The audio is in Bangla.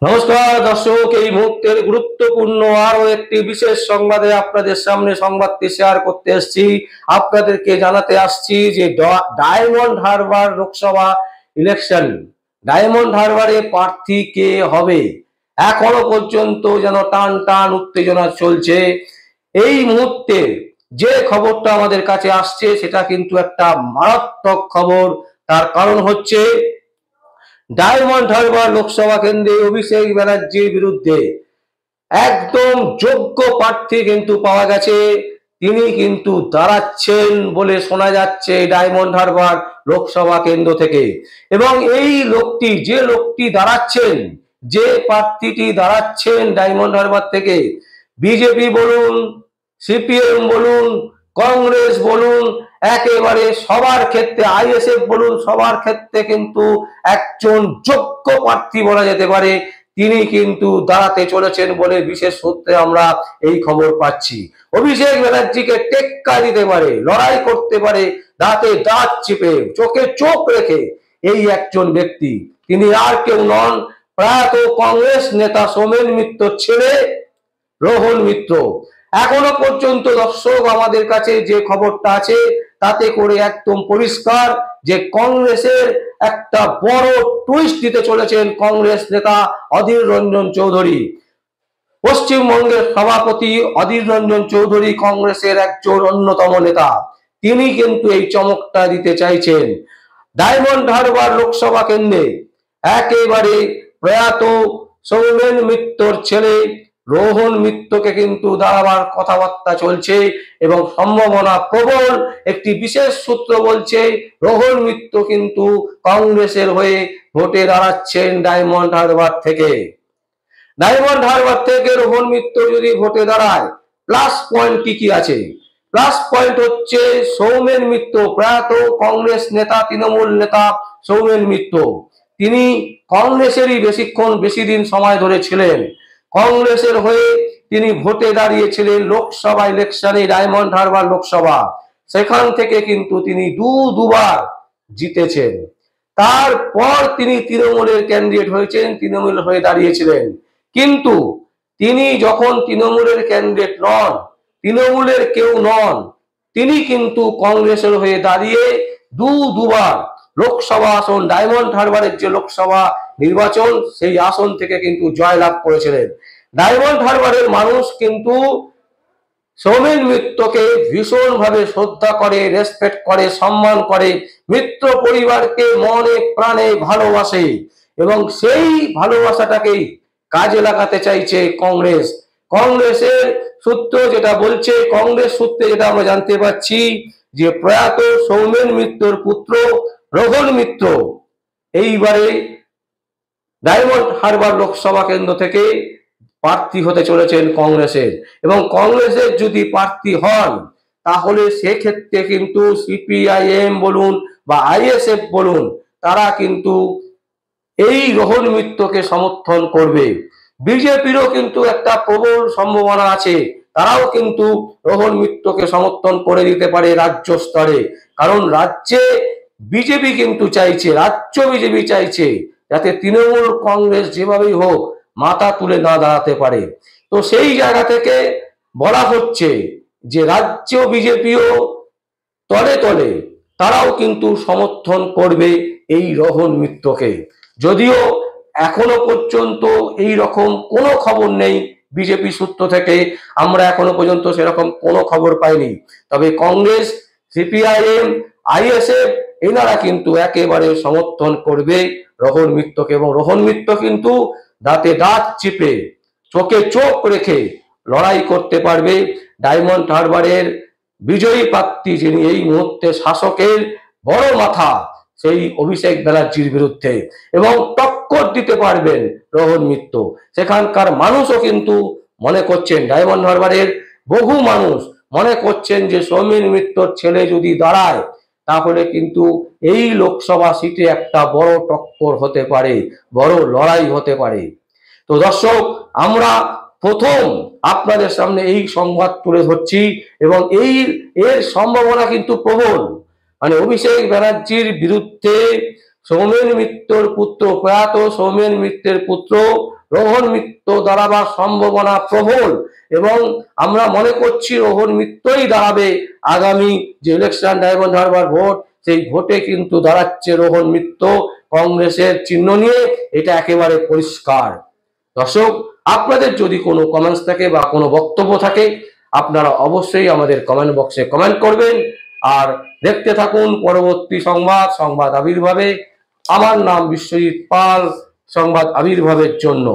নমস্কার দর্শক, এই মুহূর্তের গুরুত্বপূর্ণ আরো একটি বিশেষ সংবাদে আপনাদের সামনে সংবাদটি শেয়ার করতে এসেছি। আপনাদেরকে জানাতে আসছি যে ডায়মন্ড হারবার লোকসভা ইলেকশন, ডায়মন্ড হারবারে প্রার্থী কে হবে এখনো পর্যন্ত যেন টান টান উত্তেজনা চলছে। এই মুহূর্তে যে খবরটা আমাদের কাছে আসছে সেটা কিন্তু একটা মারাত্মক খবর। তার কারণ হচ্ছে ডায়মন্ড হারবার লোকসভা কেন্দ্রে অভিষেক ব্যানার্জির বিরুদ্ধে একদম যোগ্য প্রার্থী কিন্তু পাওয়া গেছে। তিনি কিন্তু দাঁড়াচ্ছেন বলে শোনা যাচ্ছে ডায়মন্ড হারবার লোকসভা কেন্দ্র থেকে। এবং এই লোকটি, যে লোকটি দাঁড়াচ্ছেন, যে প্রার্থীটি দাঁড়াচ্ছেন ডায়মন্ড হারবার থেকে, বিজেপি বলুন, সিপিএম বলুন, কংগ্রেস বলুন, একেবারে সবার ক্ষেত্রে, আইএসএফ বলুন, সবার ক্ষেত্রে কিন্তু একজন যোগ্য প্রার্থী বলা যেতে পারে। তিনি কিন্তু দাঁড়াতে চলেছেন বলে বিশেষ সূত্রে আমরা এই খবর পাচ্ছি। অভিষেক ব্যানার্জিকে টেক্কা দিতে পারে, লড়াই করতে পারে, দাঁতে দাঁত চিপে, চোখে চোখ রেখে এই একজন ব্যক্তি। তিনি আর কেউ নন, প্রয়াত কংগ্রেস নেতা সোমেন মিত্রর ছেলে রোহন মিত্র। এখনো পর্যন্ত দর্শক, আমাদের কাছে যে খবরটা আছে তাতে করে একদম পরিষ্কার যে কংগ্রেসের একটা বড় টুইস্ট দিতে চলেছেন কংগ্রেস নেতা অধীর রঞ্জন চৌধুরী। পশ্চিমবঙ্গের সভাপতি অধীর রঞ্জন চৌধুরী কংগ্রেসের একজন অন্যতম নেতা। তিনি কিন্তু এই চমকটা দিতে চাইছেন। ডায়মন্ড হারবার লোকসভা কেন্দ্রে একেবারে প্রয়াত সৌমেন মিত্রর ছেলে রোহন মিত্রকে কিন্তু দাঁড়াবার কথাবার্তা চলছে এবং সম্ভাবনা প্রবল। একটি বিশেষ সূত্র বলছে রোহন মিত্র কিন্তু কংগ্রেসের হয়ে ভোটে দাঁড়াচ্ছেন ডায়মন্ড হারবার থেকে। ডায়মন্ড হারবার থেকে রোহন মিত্র যদি ভোটে দাঁড়ায়, প্লাস পয়েন্ট কি কি আছে? প্লাস পয়েন্ট হচ্ছে সৌমেন মিত্র, প্রয়াত কংগ্রেস নেতা, তৃণমূল নেতা সৌমেন মিত্র, তিনি কংগ্রেসেরই বেশি দিন সময় ধরে ছিলেন। কংগ্রেসের হয়ে তিনি ভোটে দাঁড়িয়েছিলেন লোকসভা ইলেকশনে, ডায়মন্ড হারবার লোকসভা। সেখান থেকে কিন্তু তিনি দুবার জিতেছেন। তারপর তিনি তৃণমূলের ক্যান্ডিডেট হয়েছেন, তৃণমূল হয়ে দাঁড়িয়েছিলেন। কিন্তু তিনি যখন তৃণমূলের ক্যান্ডিডেট নন, তৃণমূলের কেউ নন, তিনি কিন্তু কংগ্রেসের হয়ে দাঁড়িয়ে দুবার লোকসভা আসন, ডায়মন্ড হারবারের যে লোকসভা নির্বাচন, সেই আসন থেকে কিন্তু জয়লাভ করেছিলেন। ডায়মন্ড হারবারের মানুষ কিন্তু সৌমেন মিত্রকে ভীষণভাবে শ্রদ্ধা করে, রেসপেক্ট করে, সম্মান করে, মিত্র পরিবারকে মনে প্রাণে ভালোবাসে এবং সেই ভালোবাসাটাকেই কাজে লাগাতে চাইছে কংগ্রেস। কংগ্রেসের সূত্র যেটা বলছে, কংগ্রেস সূত্রে যেটা আমরা জানতে পারছি যে প্রয়াত সৌমেন মিত্রর পুত্র রোহন মিত্র এইবারে ডায়মন্ড হারবার লোকসভা কেন্দ্র থেকে প্রার্থী হতে চলেছেন কংগ্রেসের। এবং কংগ্রেসের যদি প্রার্থী হন তাহলে সেক্ষেত্রে কিন্তু সিপিআইএম বলুন বা আইএসএফ বলুন, তারা কিন্তু এই রোহন মিত্রকে সমর্থন করবে। বিজেপিরও কিন্তু একটা প্রবল সম্ভাবনা আছে, তারাও কিন্তু রোহন মিত্রকে সমর্থন করে দিতে পারে রাজ্য স্তরে। কারণ রাজ্যে বিজেপি কিন্তু চাইছে, রাজ্য বিজেপি চাইছে যাতে তৃণমূল কংগ্রেস যেভাবেই হোক মাথা তুলে না দাঁড়াতে পারে। তো সেই জায়গা থেকে বলা হচ্ছে যে রাজ্য বিজেপিও তলে তলে তারাও কিন্তু সমর্থন করবে এই রোহন মিত্রকে। যদিও এখনো পর্যন্ত এই রকম কোনো খবর নেই বিজেপি সূত্র থেকে, আমরা এখনো পর্যন্ত সেরকম কোনো খবর পাইনি। তবে কংগ্রেস, সিপিআইএম, আইএসএফ এনারা কিন্তু একেবারে সমর্থন করবে রোহন মিত্রকে এবং রোহন মিত্র কিন্তু দাঁতে দাঁত চিপে, চোখে চোখ রেখে লড়াই করতে পারবে ডায়মন্ড হারবারের বিজয়ী প্রার্থী, যিনি এই মুহূর্তে শাসকের বড় মাথা, সেই অভিষেক ব্যানার্জির বিরুদ্ধে, এবং টক্কর দিতে পারবেন রোহন মিত্র। সেখানকার মানুষও কিন্তু মনে করছেন, ডায়মন্ড হারবারের বহু মানুষ মনে করছেন যে সৌমেন মিত্রর ছেলে যদি দাঁড়ায় তাহলে কিন্তু এই লোকসভা সিটে একটা বড় টক্কর হতে পারে, বড় লড়াই হতে পারে। তো দর্শক, আমরা প্রথম আপনাদের সামনে এই সংবাদ তুলে ধরছি এবং এর সম্ভাবনা কিন্তু প্রবল। মানে অভিষেক ব্যানার্জির বিরুদ্ধে সৌমেন মিত্রর পুত্র, প্রয়াত সৌমেন মিত্রের পুত্র রোহন মিত্র দাঁড়াবার সম্ভাবনা প্রবল এবং আমরা মনে করছি রোহন মিত্রই দাঁড়াবে। আগামী যে ইলেকশন ডায়মন্ড হারবার ভোট, সেই ভোটে কিন্তু দাঁড়াচ্ছে রোহন মিত্র কংগ্রেসের চিহ্ন নিয়ে, এটা একেবারে পরিষ্কার। দর্শক, আপনাদের যদি কোনো কমেন্টস থাকে বা কোনো বক্তব্য থাকে, আপনারা অবশ্যই আমাদের কমেন্ট বক্সে কমেন্ট করবেন। আর দেখতে থাকুন পরবর্তী সংবাদ আবির্ভাবে। আমার নাম বিশ্বজিৎ পাল, সংবাদ আবির্ভাবের জন্য।